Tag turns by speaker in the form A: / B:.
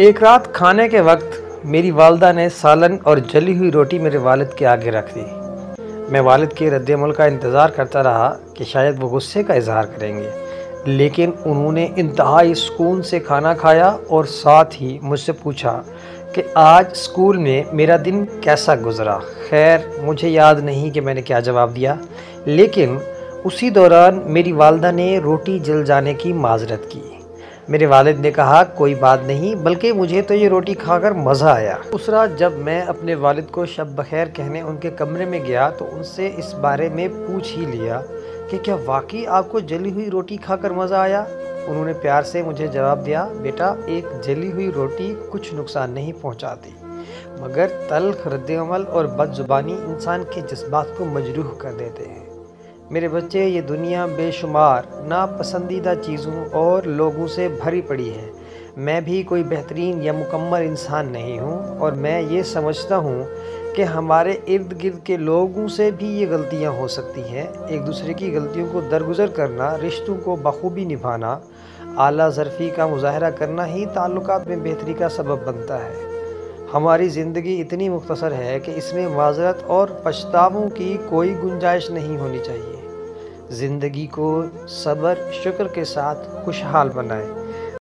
A: ایک رات کھانے کے وقت میری والدہ نے سالن اور جلی ہوئی روٹی میرے والد کے آگے رکھ دی۔ میں والد کے رد عمل کا انتظار کرتا رہا کہ شاید وہ غصے کا اظہار کریں گے، لیکن انہوں نے انتہائی سکون سے کھانا کھایا اور ساتھ ہی مجھ سے پوچھا کہ آج اسکول میں میرا دن کیسا گزرا۔ خیر مجھے یاد نہیں کہ میں نے کیا جواب دیا، لیکن اسی دوران میری والدہ نے روٹی جل جانے کی معذرت کی۔ میرے والد نے کہا کوئی بات نہیں، بلکہ مجھے تو یہ روٹی کھا کر مزہ آیا۔ اس رات جب میں اپنے والد کو شب بخیر کہنے ان کے کمرے میں گیا تو ان سے اس بارے میں پوچھ ہی لیا کہ کیا واقعی آپ کو جلی ہوئی روٹی کھا کر مزہ آیا؟ انہوں نے پیار سے مجھے جواب دیا، بیٹا ایک جلی ہوئی روٹی کچھ نقصان نہیں پہنچاتی، مگر تلخ رد عمل اور بد زبانی انسان کے جذبات کو مجروح کر دیتے ہیں۔ میرے بچے، یہ دنیا بے شمار ناپسندیدہ چیزوں اور لوگوں سے بھری پڑی ہے۔ میں بھی کوئی بہترین یا مکمل انسان نہیں ہوں، اور میں یہ سمجھتا ہوں کہ ہمارے ارد گرد کے لوگوں سے بھی یہ غلطیاں ہو سکتی ہیں۔ ایک دوسرے کی غلطیوں کو درگزر کرنا، رشتوں کو بخوبی نبھانا، اعلیٰ ظرفی کا مظاہرہ کرنا ہی تعلقات میں بہتری کا سبب بنتا ہے۔ ہماری زندگی اتنی مختصر ہے کہ اس میں معذرت اور پچھتاووں کی کوئی گنجائش نہیں ہونی چاہیے۔ زندگی کو صبر شکر کے ساتھ خوشحال بنائیں۔